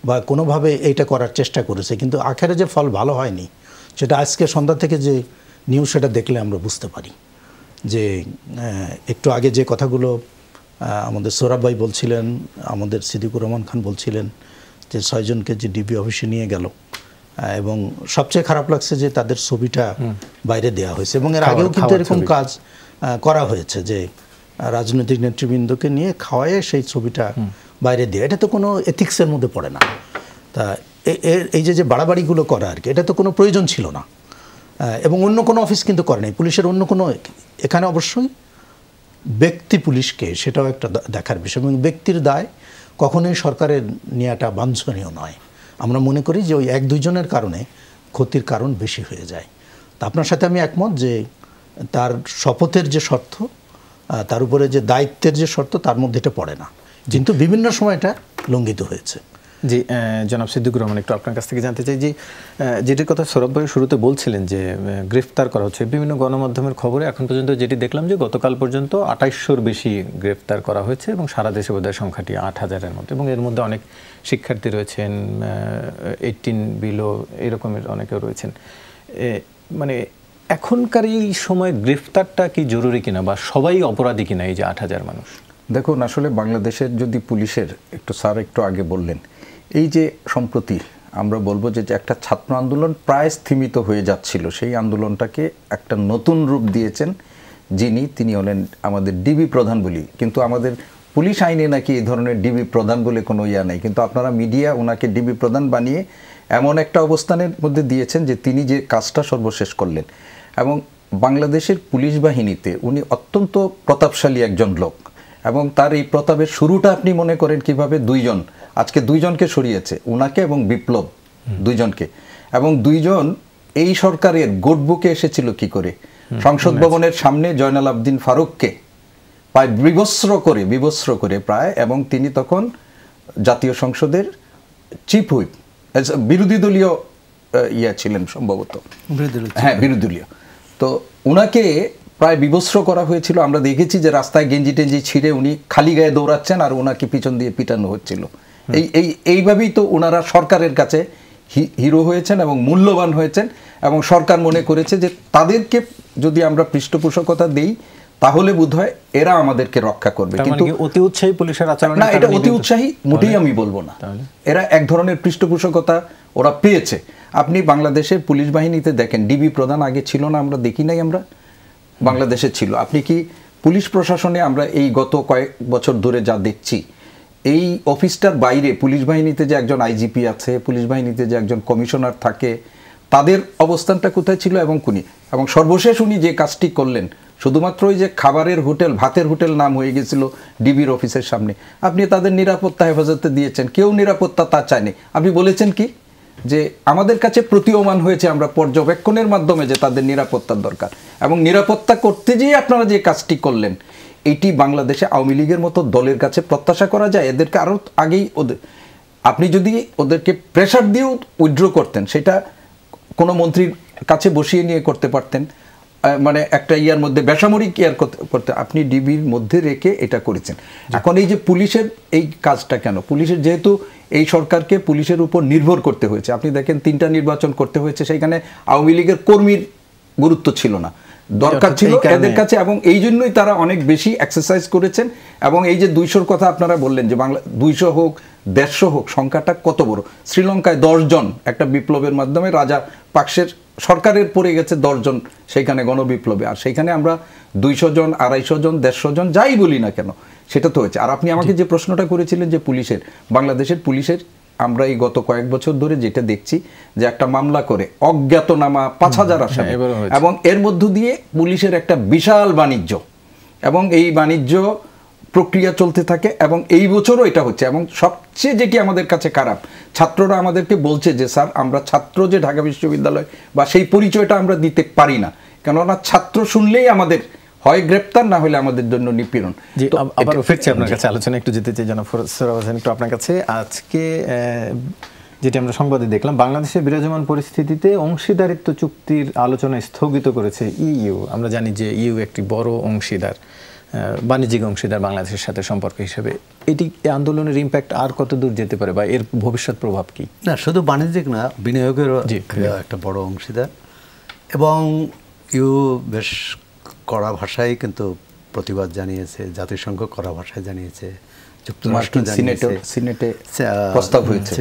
বা কোনোভাবে এইটা করার চেষ্টা করেছে, কিন্তু আখেরে যে ফল ভালো হয়নি, সেটা আজকে সন্ধ্যা থেকে যে নিউজ, সেটা দেখলে আমরা বুঝতে পারি। যে একটু আগে যে কথাগুলো আমাদের সোহরাব ভাই বলছিলেন, আমাদের সিদ্দিকুর রহমান খান বলছিলেন যে 6 জনকে যে ডিবি অফিসে নিয়ে গেল, এবং সবচেয়ে খারাপ লাগছে যে তাদের ছবিটা বাইরে দেওয়া হয়েছে। এবং এর আগেও কিন্তু এরকম কাজ করা হয়েছে, যে রাজনৈতিক নেতৃবৃন্দকে নিয়ে খাওয়ায় সেই ছবিটা বাইরে দিয়ে। এটা তো কোনো এথিক্সের মধ্যে পড়ে না। তা এই যে বাড়াবাড়িগুলো করা আর কি, এটা তো কোনো প্রয়োজন ছিল না। এবং অন্য কোনো অফিস কিন্তু করে নাই, পুলিশের অন্য কোনো, এখানে অবশ্যই ব্যক্তি পুলিশকে, সেটাও একটা দেখার বিষয়। এবং ব্যক্তির দায় কখনোই সরকারের নেওয়াটা বাঞ্ছনীয় নয়। আমরা মনে করি যে ওই 1-2 জনের কারণে ক্ষতির কারণ বেশি হয়ে যায়। তা আপনার সাথে আমি একমত যে তার শপথের যে শর্ত, তার উপরে যে দায়িত্বের যে শর্ত, তার মধ্যে এটা পড়ে না, কিন্তু বিভিন্ন সময় এটা লঙ্ঘিত হয়েছে। জি, জনাব সিদ্দিকুর রহমান, একটু আপনার কাছ থেকে জানতে চাই যে যেটির কথা সৌরভ ভাই শুরুতে বলছিলেন যে গ্রেফতার করা হচ্ছে, বিভিন্ন গণমাধ্যমের খবরে এখন পর্যন্ত যেটি দেখলাম যে গতকাল পর্যন্ত 2800-র বেশি গ্রেফতার করা হয়েছে, এবং সারা দেশে বোধহয় সংখ্যাটি 8000-এর মতো, এবং এর মধ্যে অনেক শিক্ষার্থী রয়েছেন, 18 বিলো এরকমের অনেকেও রয়েছেন। মানে এখনকার এই সময় গ্রেফতারটা কি জরুরি কিনা, বা সবাই অপরাধী কিনা এই যে 8000 মানুষ? দেখুন, আসলে বাংলাদেশের যদি পুলিশের স্যার একটু আগে বললেন, এই যে সম্প্রতি আমরা বলবো যে একটা ছাত্র আন্দোলন প্রায় স্থিমিত হয়ে যাচ্ছিল, সেই আন্দোলনটাকে একটা নতুন রূপ দিয়েছেন তিনি হলেন আমাদের ডিবি প্রধান বলি। কিন্তু আমাদের পুলিশ আইনে নাকি এই ধরনের ডিবি প্রধান বলে কোনো নেই, কিন্তু আপনারা মিডিয়া ওনাকে ডিবি প্রধান বানিয়ে এমন একটা অবস্থানের মধ্যে দিয়েছেন যে তিনি যে কাজটা সর্বশেষ করলেন। এবং বাংলাদেশের পুলিশ বাহিনীতে উনি অত্যন্ত প্রতাপশালী একজন লোক, এবং তার এই প্রতাপের শুরুটা আপনি মনে করেন কিভাবে? 2 জন, আজকে 2 জনকে সরিয়েছে, উনাকে এবং বিপ্লব, 2 জনকে। এবং 2 জন এই সরকারের গোটবুকে এসেছিল কি করে? সংসদ ভবনের সামনে জয়নাল আবদিন ফারুককে প্রায় বিবস্ত্র করে প্রায়, এবং তিনি তখন জাতীয় সংসদের চিফ হুইপ, বিরোধী দলীয় ছিলেন সম্ভবত, হ্যাঁ বিরোধী দলীয়। তো উনাকে প্রায় বিবস্ত্র করা হয়েছিল। আমরা দেখেছি যে রাস্তায় গেঞ্জি টেঞ্জি ছিঁড়ে উনি খালি গায়ে দৌড়াচ্ছেন আর ওনাকে পিছন দিয়ে পিটানো হচ্ছিল। এইভাবেই তো ওনারা সরকারের কাছে হিরো হয়েছেন এবং মূল্যবান হয়েছেন, এবং সরকার মনে করেছে যে তাদেরকে যদি আমরা পৃষ্ঠপোষকতা দেই তাহলে বোধহয় এরা আমাদেরকে রক্ষা করবে। কিন্তু অতি উৎসাহী পুলিশের আচরণ না, এটা অতি উৎসাহী মোটেই আমি বলবো না। এরা এক ধরনের পৃষ্ঠপোষকতা ওরা পেয়েছে। আপনি বাংলাদেশের পুলিশ বাহিনীতে দেখেন, ডিবি প্রধান আগে ছিল না, আমরা দেখি নাই, আমরা বাংলাদেশে ছিল। আপনি কি পুলিশ প্রশাসনে আমরা এই গত কয়েক বছর ধরে যা দেখছি, এই অফিসটার বাইরে পুলিশ বাহিনীতে যে একজন আইজিপি আছে, পুলিশ বাহিনীতে যে একজন কমিশনার থাকে, তাদের অবস্থানটা কোথায় ছিল এবং সর্বশেষ উনি যে কাজটি করলেন, শুধুমাত্র ওই যে খাবারের হোটেল, ভাতের হোটেল নাম হয়ে গেছিল ডিবির অফিসের সামনে, আপনি তাদের নিরাপত্তা হেফাজতে দিয়েছেন। কেউ নিরাপত্তা তা চায়নি। আপনি বলেছেন কি যে আমাদের কাছে প্রতীয়মান হয়েছে আমরা পর্যবেক্ষণের মাধ্যমে যে তাদের নিরাপত্তার দরকার, এবং নিরাপত্তা করতে যেয়ে আপনারা যে কাজটি করলেন, এটি বাংলাদেশে আওয়ামী লীগের মতো দলের কাছে প্রত্যাশা করা যায়? এদেরকে আরও আগেই আপনি যদি ওদেরকে প্রেশার দিয়েও উইথড্র করতেন, সেটা কোনো মন্ত্রীর কাছে বসিয়ে নিয়ে করতে পারতেন, মানে একটা ইয়ার মধ্যে বেসামরিক ইয়ার করতে, আপনি ডিবির মধ্যে রেখে এটা করেছেন। এখন এই যে পুলিশের এই কাজটা কেন? পুলিশের যেহেতু এই সরকারকে পুলিশের উপর নির্ভর করতে হয়েছে, আপনি দেখেন 3টা নির্বাচন করতে হয়েছে, সেখানে আওয়ামী লীগের কর্মীর গুরুত্ব ছিল না, দরকার ছিল এদের কাছে, এবং এই জন্যই তারা অনেক বেশি এক্সারসাইজ করেছেন। এবং এই যে 200-র কথা আপনারা বললেন, যে বাংলা 200 হোক 150 হোক, সংখ্যাটা কত বড়। শ্রীলঙ্কায় 10 জন একটা বিপ্লবের মাধ্যমে রাজা পাকসের সরকারের পড়ে গেছে 10 জন সেইখানে গণবিপ্লবে, আর সেইখানে আমরা 200 জন 250 জন 150 জন যাই বলি না কেন, সেটা তো হয়েছে। আর আপনি আমাকে যে প্রশ্নটা করেছিলেন যে পুলিশের, বাংলাদেশের পুলিশের আমরা এই গত কয়েক বছর ধরে যেটা দেখছি, যে একটা মামলা করে অজ্ঞাতনামা 5000 আসামি, এবং এর মধ্য দিয়ে পুলিশের একটা বিশাল বাণিজ্য, এবং এই বাণিজ্য প্রক্রিয়া চলতে থাকে, এবং এই বছরও এটা হচ্ছে। এবং সবচেয়ে যেটি আমাদের কাছে খারাপ, ছাত্ররা আমাদেরকে বলছে যে স্যার, আমরা ছাত্র যে ঢাকা বিশ্ববিদ্যালয় বা সেই পরিচয়টা আমরা দিতে পারি না, কেননা ছাত্র শুনলেই আমাদের হয় গ্রেপ্তার, না হলে আমাদের জন্য নিপীড়ন। আবার ফিরছি আপনার কাছে, আলোচনা একটু যেতে চাই জনাব সরওয়ার হোসেন, একটু আপনার কাছে। আজকে যেটি আমরা সংবাদে দেখলাম, বাংলাদেশের বিরাজমান পরিস্থিতিতে অংশীদারিত্ব চুক্তির আলোচনা স্থগিত করেছে ইইউ। আমরা জানি যে ইইউ একটি বড় অংশীদার, বাণিজ্যিক অংশীদার বাংলাদেশের সাথে সম্পর্ক হিসেবে। এটি আন্দোলনের ইম্প্যাক্ট আর কত দূর যেতে পারে, বা এর ভবিষ্যৎ প্রভাব কি? না, শুধু বাণিজ্যিক না, বিনিয়োগেরও একটা বড় অংশীদার, এবং ইউ বেশ কড়া ভাষায় কিন্তু প্রতিবাদ জানিয়েছে, জাতিসংঘ কড়া ভাষায় জানিয়েছে, যুক্তরাষ্ট্র সিনেটে প্রস্তাব হয়েছে,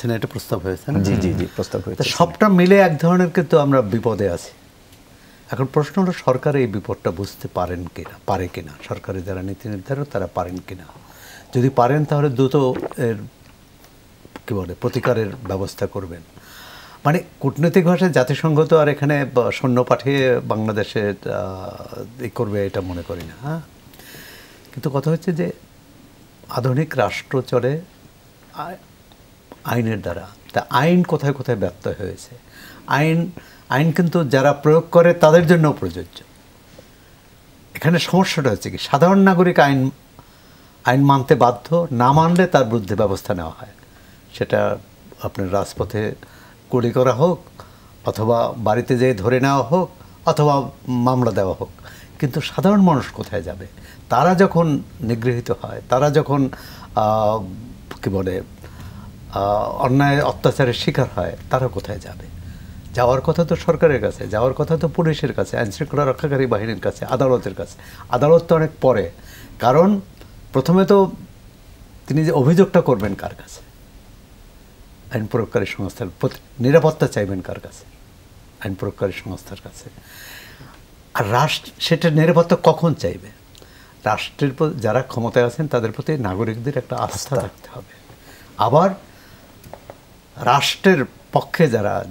সিনেটে প্রস্তাব হয়েছে, জি প্রস্তাব হয়েছে। সবটা মিলে এক ধরনের কিন্তু আমরা বিপদে আছি। এখন প্রশ্ন হলো, সরকার এই বিপদটা বুঝতে পারে কিনা, সরকারের যারা নীতি নির্ধারক তারা পারেন কিনা। যদি পারেন তাহলে দ্রুত এর কী বলে প্রতিকারের ব্যবস্থা করবেন। মানে কূটনৈতিক ভাষায় জাতিসংঘ তো আর এখানে সৈন্য পাঠিয়ে বাংলাদেশে করবে এটা মনে করি না। হ্যাঁ, কিন্তু কথা হচ্ছে যে আধুনিক রাষ্ট্র চলে আইনের দ্বারা। তা আইন কোথায় কোথায় ব্যর্থ হয়েছে, আইন কিন্তু যারা প্রয়োগ করে তাদের জন্য প্রযোজ্য। এখানে সমস্যাটা হচ্ছে কি, সাধারণ নাগরিক আইন মানতে বাধ্য, না মানলে তার বিরুদ্ধে ব্যবস্থা নেওয়া হয়। সেটা আপনার রাজপথে গুলি করা হোক, অথবা বাড়িতে যেয়ে ধরে নেওয়া হোক, অথবা মামলা দেওয়া হোক। কিন্তু সাধারণ মানুষ কোথায় যাবে? তারা যখন নিগৃহীত হয়, তারা যখন কী বলে অন্যায় অত্যাচারের শিকার হয়, তারা কোথায় যাবে? যাওয়ার কথা তো সরকারের কাছে, যাওয়ার কথা তো পুলিশের কাছে, আইনশৃঙ্খলা রক্ষাকারী বাহিনীর কাছে, আদালতের কাছে। আদালত তো অনেক পরে, কারণ প্রথমে তো তিনি যে অভিযোগটা করবেন কার কাছে? আইন প্রয়োগকারী সংস্থার নিরাপত্তা চাইবেন কার কাছে? আইন প্রয়োগকারী সংস্থার কাছে। আর রাষ্ট্র সেটা নিরাপত্তা কখন চাইবে? রাষ্ট্রের যারা ক্ষমতায় আছেন তাদের প্রতি নাগরিকদের একটা আস্থা রাখতে হবে। আবার রাষ্ট্রের পক্ষে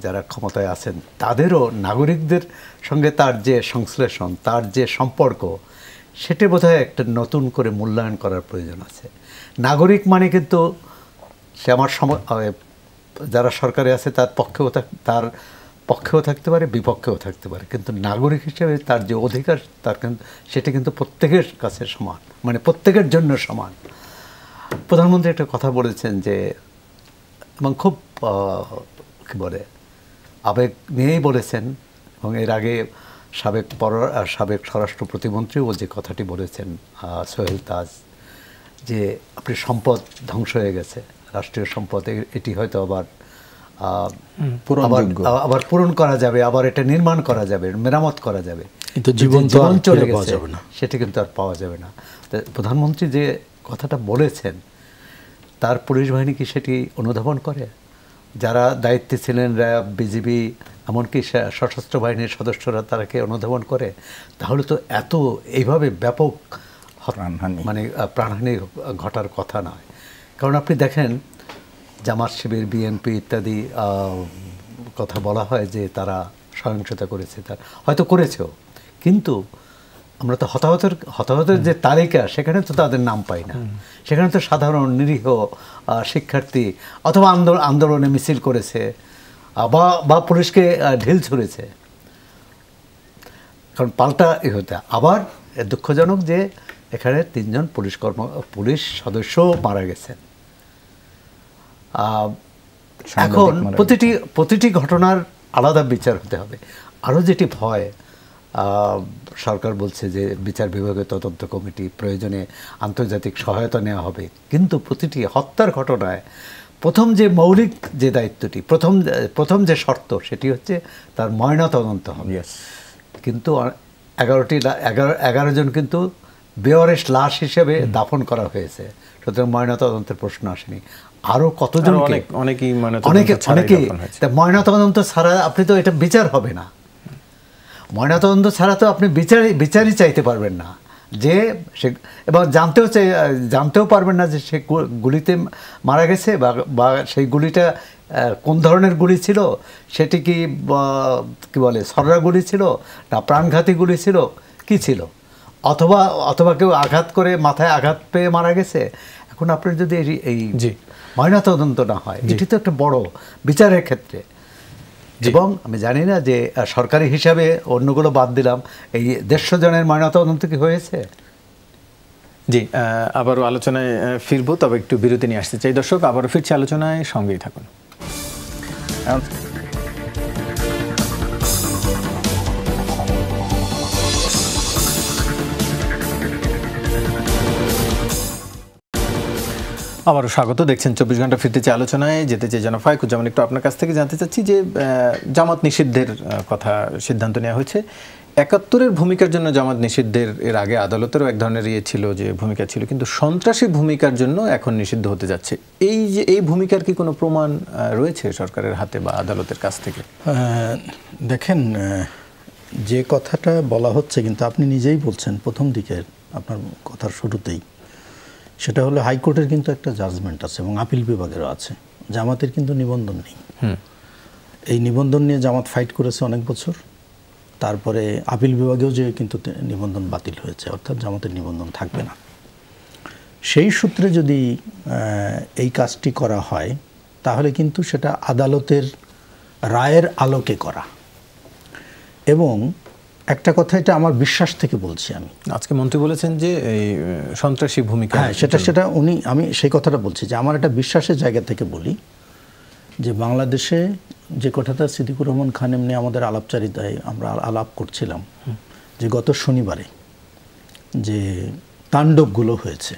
যারা ক্ষমতায় আছেন তাদেরও নাগরিকদের সঙ্গে তার যে সংশ্লেষণ, তার যে সম্পর্ক, সেটা বোধহয় একটা নতুন করে মূল্যায়ন করার প্রয়োজন আছে। নাগরিক মানে কিন্তু সে আমার যারা সরকারে আছে তার পক্ষেও থাকতে পারে, বিপক্ষেও থাকতে পারে, কিন্তু নাগরিক হিসেবে তার যে অধিকার সেটা কিন্তু প্রত্যেকের কাছে সমান, মানে প্রত্যেকের জন্য সমান। প্রধানমন্ত্রী একটা কথা বলেছেন যে, এবং খুব কি বলে আবেগ নিয়েই বলেছেন, এবং এর আগে সাবেক স্বরাষ্ট্র প্রতিমন্ত্রীও যে কথাটি বলেছেন সোহেল তাজ, যে আপনি সম্পদ ধ্বংস হয়ে গেছে, রাষ্ট্রীয় সম্পদ, এটি হয়তো আবার পূরণ করা যাবে, আবার এটা নির্মাণ করা যাবে, মেরামত করা যাবে, কিন্তু জীবন চলে গেছে সেটি কিন্তু আর পাওয়া যাবে না। প্রধানমন্ত্রী যে কথাটা বলেছেন, তার পুলিশ বাহিনী কি সেটি অনুধাবন করে? যারা দায়িত্বে ছিলেন, র্যাব, বিজিবি, এমনকি সশস্ত্র বাহিনীর সদস্যরা, তারা কি অনুধাবন করে? তাহলে তো এত এইভাবে ব্যাপক মানে প্রাণহানি ঘটার কথা নয়। কারণ আপনি দেখেন, জামাত শিবির, বিএনপি ইত্যাদি কথা বলা হয় যে তারা সহিংসতা করেছে, তার হয়তো করেছেও, কিন্তু আমরা তো হতাহতের যে তালিকা, সেখানে তো তাদের নাম পাই না। সেখানে তো সাধারণ নিরীহ শিক্ষার্থী অথবা আন্দোলনে মিছিল করেছে বা পুলিশকে ঢিল ছুঁড়েছে। কারণ পাল্টা হতে আবার দুঃখজনক যে এখানে 3 জন পুলিশ সদস্য মারা গেছেন। এখন প্রতিটি ঘটনার আলাদা বিচার হতে হবে। আরও যেটি ভয়, সরকার বলছে যে বিচার বিভাগের তদন্ত কমিটি, প্রয়োজনে আন্তর্জাতিক সহায়তা নেওয়া হবে, কিন্তু প্রতিটি হত্যার ঘটনায় প্রথম যে মৌলিক যে দায়িত্বটি, প্রথম যে শর্ত, সেটি হচ্ছে তার ময়নাতদন্ত হবে। কিন্তু 11 জন কিন্তু বেওয়ারিশ লাশ হিসেবে দাফন করা হয়েছে, সুতরাং ময়নাতদন্তের প্রশ্ন আসেনি। আরও কতজনকে, অনেকেই ময়নাতদন্ত ছাড়া আপনি তো এটা বিচার হবে না। ময়নাতদন্ত ছাড়া তো আপনি বিচারই চাইতে পারবেন না, যে সে, এবং জানতেও পারবেন না যে সে গুলিতে মারা গেছে, বা সেই গুলিটা কোন ধরনের গুলি ছিল, সেটি কি বলে ছররা গুলি ছিল না প্রাণঘাতী গুলি ছিল, কি ছিল, অথবা কেউ আঘাত করে মাথায় আঘাত পেয়ে মারা গেছে। এখন আপনার যদি এই ময়নাতদন্ত না হয়, এটি তো একটা বড় বিচারের ক্ষেত্রে। এবং আমি জানি না যে সরকারি হিসাবে, অন্যগুলো বাদ দিলাম, এই 150 জনের ময়নাতদন্ত কি হয়েছে? জি, আবারও আলোচনায় ফিরবো, তবে একটু বিরতি নিয়ে আসতে চাই। দর্শক, আবারও ফিরছি আলোচনায়, সঙ্গেই থাকুন। আবারও স্বাগত। দেখছেন 24 ঘন্টা ফিরতেছে আলোচনায়। যেতে চাই জনাব ফায়েকুজ্জামান, একটু আপনার কাছ থেকে জানতে চাচ্ছি যে জামাত নিষিদ্ধের কথা সিদ্ধান্ত নেওয়া হয়েছে। 71-এর ভূমিকার জন্য জামাত নিষিদ্ধের এর আগে আদালতেরও এক ধরনের ছিল, যে ভূমিকা ছিল, কিন্তু সন্ত্রাসী ভূমিকার জন্য এখন নিষিদ্ধ হতে যাচ্ছে। এই ভূমিকার কি কোনো প্রমাণ রয়েছে সরকারের হাতে বা আদালতের কাছ থেকে? দেখেন, যে কথাটা বলা হচ্ছে, কিন্তু আপনি নিজেই বলছেন প্রথম দিকের আপনার কথার শুরুতেই, সেটা হলো হাইকোর্টের কিন্তু একটা জাজমেন্ট আছে এবং আপিল বিভাগেরও আছে। জামাতের কিন্তু নিবন্ধন নেই। এই নিবন্ধন নিয়ে জামাত ফাইট করেছে অনেক বছর। তারপরে আপিল বিভাগেও যে কিন্তু নিবন্ধন বাতিল হয়েছে, অর্থাৎ জামাতের নিবন্ধন থাকবে না। সেই সূত্রে যদি এই কাজটি করা হয়, তাহলে কিন্তু সেটা আদালতের রায়ের আলোকে করা। এবং একটা কথা, এটা আমার বিশ্বাস থেকে বলছি আমি। আজকে মন্ত্রী বলেছেন যে এই সন্ত্রাসী ভূমিকা, হ্যাঁ, সেটা আমি সেই কথাটা বলছি যে আমার একটা বিশ্বাসের জায়গা থেকে বলি যে বাংলাদেশে যে কথাটা সিদ্দিকুর রহমান খান এমনি আমাদের আলাপচারিতায় আমরা আলাপ করছিলাম, যে গত শনিবারে যে তাণ্ডবগুলো হয়েছে,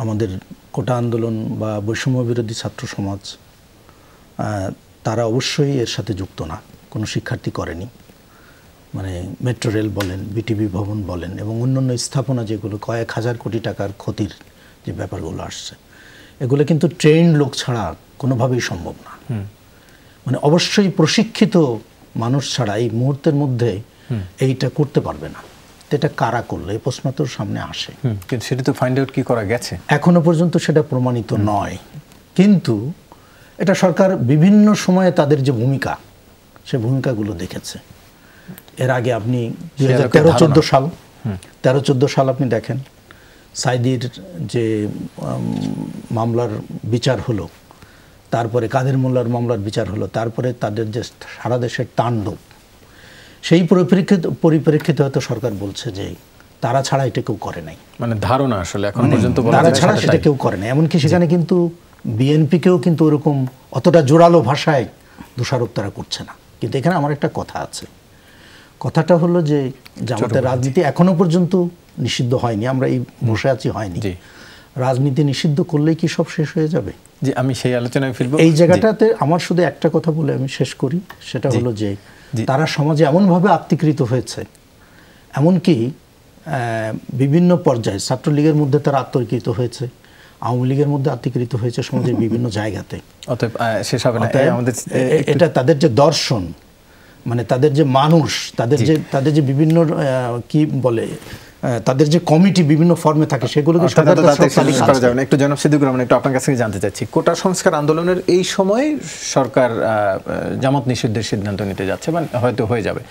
আমাদের কোটা আন্দোলন বা বৈষম্য বিরোধী ছাত্র সমাজ, তারা অবশ্যই এর সাথে যুক্ত না, কোনো শিক্ষার্থী করেনি। মানে মেট্রো রেল বলেন, বিটিভি ভবন বলেন, এবং অন্যান্য স্থাপনা যেগুলো কয়েক হাজার কোটি টাকার ক্ষতির যে ব্যাপারগুলো আসছে, এগুলো কিন্তু ট্রেন্ড লোক ছাড়া কোনোভাবেই সম্ভব না। মানে অবশ্যই প্রশিক্ষিত মানুষ ছাড়া এই মুহূর্তের মধ্যে এইটা করতে পারবে না। এটা কারা করলো, এই প্রশ্ন তো সামনে আসে, কিন্তু সেটা তো ফাইন্ড আউট কি করা গেছে এখনো পর্যন্ত সেটা প্রমাণিত নয়। কিন্তু এটা সরকার বিভিন্ন সময়ে তাদের যে ভূমিকা, সে ভূমিকাগুলো দেখেছে। এর আগে আপনি 2013-14 সাল আপনি দেখেন, সাইদির যে মামলার বিচার হলো, তারপরে কাদের মোল্লার মামলার বিচার হলো, তারপরে তাদের যে সারা দেশের তাণ্ডব, সেই পরিপ্রেক্ষিতে হয়তো সরকার বলছে যে তারা ছাড়া এটা কেউ করে নাই। মানে ধারণা আসলে এখন পর্যন্ত তারা ছাড়া সেটা কেউ করে নাই। এমনকি সেখানে কিন্তু বিএনপিকেও কিন্তু ওরকম অতটা জোরালো ভাষায় দোষারোপ তারা করছে না। কিন্তু এখানে আমার একটা কথা আছে, কথাটা হলো যে জামাতের রাজনীতি এখনো পর্যন্ত নিষিদ্ধ হয়নি, আমরা এই বসে আছি হয়নি। রাজনীতি নিষিদ্ধ করলেই কি সব শেষ হয়ে যাবে? যে আমি সেই আলোচনায় ফিরবো। এই জায়গাটাতে আমার শুধু একটা কথা বলে আমি শেষ করি, সেটা হলো যে তারা সমাজে এমনভাবে আত্মীকৃত হয়েছে, এমনকি বিভিন্ন পর্যায়ে ছাত্রলীগের মধ্যে তারা আত্মীকৃত হয়েছে, আওয়ামী লীগের মধ্যে আত্মীকৃত হয়েছে, সমাজের বিভিন্ন জায়গাতে। অতএব শেষ হবে না আমাদের এটা তাদের যে দর্শন, মানে তাদের যে মানুষ, তাদের যে বিভিন্ন কি বলে তাদের যে কমিটি বিভিন্ন ফর্মে থাকে, সেগুলোকে করা যাবে না। একটু জনাব সিদ্দিকুর রহমান, একটু আপনার কাছ থেকে জানতে চাচ্ছি, কোটা সংস্কার আন্দোলনের এই সময় সরকার জামাত নিষিদ্ধের সিদ্ধান্ত নিতে যাচ্ছে বা হয়তো হয়ে যাবে,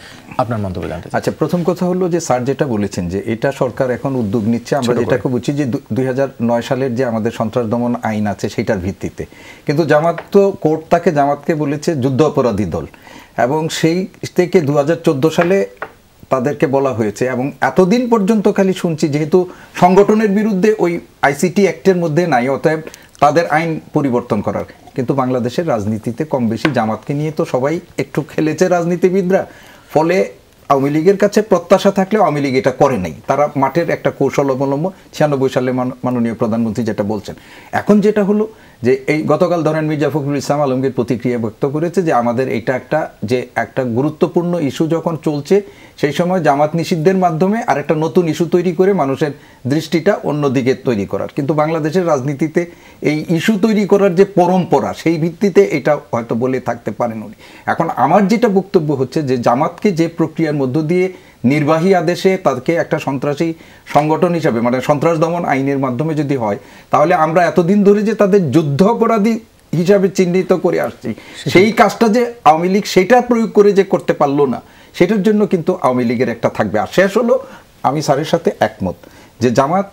আপনার মন্তব্য জানতে চাই। আচ্ছা, প্রথম কথা হলো যে স্যার যেটা বলেছেন যে এটা সরকার এখন উদ্যোগ নিচ্ছে, আমরা যেটাকে বুঝি যে 2009 সালের যে আমাদের সন্ত্রাস দমন আইন আছে সেটার ভিত্তিতে। কিন্তু জামাত তো কোর্ট তাকে জামাতকে বলেছে যুদ্ধ অপরাধী দল, এবং সেই থেকে 2014 সালে তাদেরকে বলা হয়েছে, এবং এতদিন পর্যন্ত খালি শুনছি যেহেতু সংগঠনের বিরুদ্ধে ওই আইসিটি অ্যাক্টের মধ্যে নাই, অতএব তাদের আইন পরিবর্তন করার। কিন্তু বাংলাদেশের রাজনীতিতে কম বেশি জামাতকে নিয়ে তো সবাই একটু খেলেছে রাজনীতিবিদরা, ফলে আওয়ামী লীগের কাছে প্রত্যাশা থাকলেও আওয়ামী লীগ এটা করে নাই, তারা মাঠের একটা কৌশল অবলম্বন 96 সালে মাননীয় প্রধানমন্ত্রী যেটা বলছেন। এখন যেটা হলো যে এই গতকাল ধরেন মির্জা ফখরুল ইসলাম আলমগীর প্রতিক্রিয়া ব্যক্ত করেছে যে আমাদের এটা একটা গুরুত্বপূর্ণ ইস্যু যখন চলছে, সেই সময় জামাত নিষিদ্ধের মাধ্যমে আর একটা নতুন ইস্যু তৈরি করে মানুষের দৃষ্টিটা অন্যদিকে তৈরি করার। কিন্তু বাংলাদেশের রাজনীতিতে এই ইস্যু তৈরি করার যে পরম্পরা, সেই ভিত্তিতে এটা হয়তো বলে থাকতে পারেন উনি। এখন আমার যেটা বক্তব্য হচ্ছে যে জামাতকে যে প্রক্রিয়ার মধ্য দিয়ে নির্বাহী আদেশে তাকে একটা সন্ত্রাসী সংগঠন হিসাবে, মানে সন্ত্রাস দমন আইনের মাধ্যমে যদি হয়, তাহলে আমরা এতদিন ধরে যে তাদের যুদ্ধ অপরাধী হিসাবে চিহ্নিত করে আসছি, সেই কাজটা যে আওয়ামী লীগ সেটা প্রয়োগ করে যে করতে পারলো না, সেটার জন্য কিন্তু আওয়ামী লীগের একটা থাকবে। আর শেষ হলো, আমি স্যারের সাথে একমত যে জামাত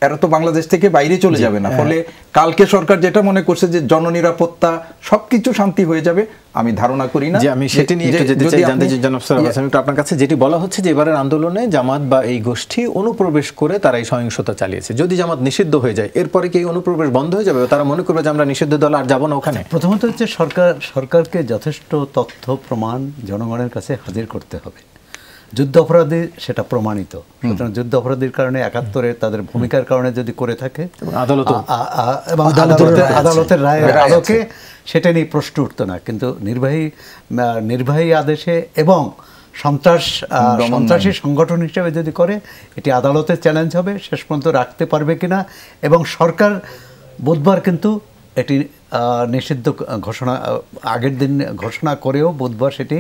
এরা তো বাংলাদেশ থেকে বাইরে চলে যাবে না, ফলে কালকে সরকার যেটা মনে করছে যে জননিরাপত্তা সবকিছু শান্তি হয়ে যাবে, আমি ধারণা করি না। আমি সেটা নিয়ে একটু যেতে চাই, জানতে চাই জনাব সরওয়ার হাসান, একটু আপনার কাছে যেটি বলা হচ্ছে যে এবারের আন্দোলনে জামাত বা এই গোষ্ঠী অনুপ্রবেশ করে তারা এই সহিংসতা চালিয়েছে, যদি জামাত নিষিদ্ধ হয়ে যায় এরপরে কি এই অনুপ্রবেশ বন্ধ হয়ে যাবে, তারা মনে করবে যে আমরা নিষিদ্ধ দল আর যাব না ওখানে? প্রথমত হচ্ছে সরকারকে যথেষ্ট তথ্য প্রমাণ জনগণের কাছে হাজির করতে হবে। যুদ্ধ অপরাধী সেটা প্রমাণিত, সুতরাং যুদ্ধ অপরাধীর কারণে 71-এ তাদের ভূমিকার কারণে যদি করে থাকে এবং আদালতের রায়ের আলোকে সেটা নিয়ে প্রশ্ন উঠতো না। কিন্তু নির্বাহী আদেশে এবং সন্ত্রাসী সংগঠন হিসেবে যদি করে, এটি আদালতের চ্যালেঞ্জ হবে, শেষ পর্যন্ত রাখতে পারবে কিনা। এবং সরকার বুধবার কিন্তু এটি নিষিদ্ধ ঘোষণা আগের দিন ঘোষণা করেও বুধবার সেটি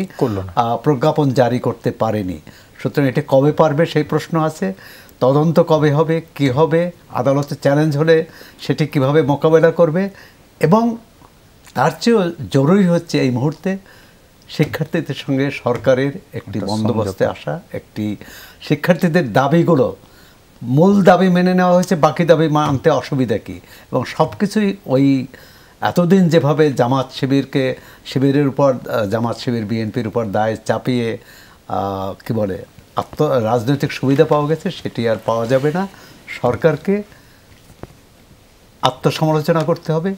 প্রজ্ঞাপন জারি করতে পারেনি। সুতরাং এটি কবে পারবে সেই প্রশ্ন আছে, তদন্ত কবে হবে, কি হবে, আদালতে চ্যালেঞ্জ হলে সেটি কিভাবে মোকাবেলা করবে। এবং তার চেয়েও জরুরি হচ্ছে এই মুহূর্তে শিক্ষার্থীদের সঙ্গে সরকারের একটি বন্দোবস্তে আসা, একটি শিক্ষার্থীদের দাবিগুলো, মূল দাবি মেনে নেওয়া হয়েছে, বাকি দাবি মানতে অসুবিধা কী, এবং সব কিছুই ওই এতদিন যেভাবে শিবিরের উপর জামাত শিবির বিএনপির উপর দায় চাপিয়ে কি বলে রাজনৈতিক সুবিধা পাওয়া গেছে, সেটি আর পাওয়া যাবে না। সরকারকে আত্মসমালোচনা করতে হবে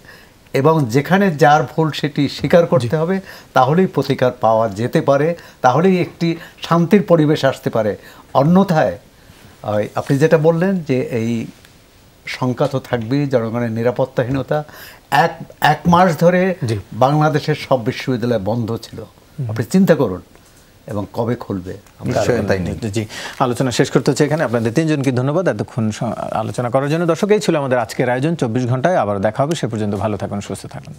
এবং যেখানে যার ভুল সেটি স্বীকার করতে হবে, তাহলেই প্রতিকার পাওয়া যেতে পারে, তাহলেই একটি শান্তির পরিবেশ আসতে পারে। অন্যথায় আপনি যেটা বললেন যে এই শঙ্কা তো থাকবেই, জনগণের নিরাপত্তাহীনতা। এক মাস ধরে বাংলাদেশের সব বিশ্ববিদ্যালয় বন্ধ ছিল, আপনি চিন্তা করুন, এবং কবে খুলবে? জি, আলোচনা শেষ করতে হচ্ছে এখানে। আপনাদের তিনজনকে ধন্যবাদ এতক্ষণ আলোচনা করার জন্য। দর্শক, এই ছিল আমাদের আজকের আয়োজন। 24 ঘন্টায় আবার দেখা হবে, সে পর্যন্ত ভালো থাকুন, সুস্থ থাকুন।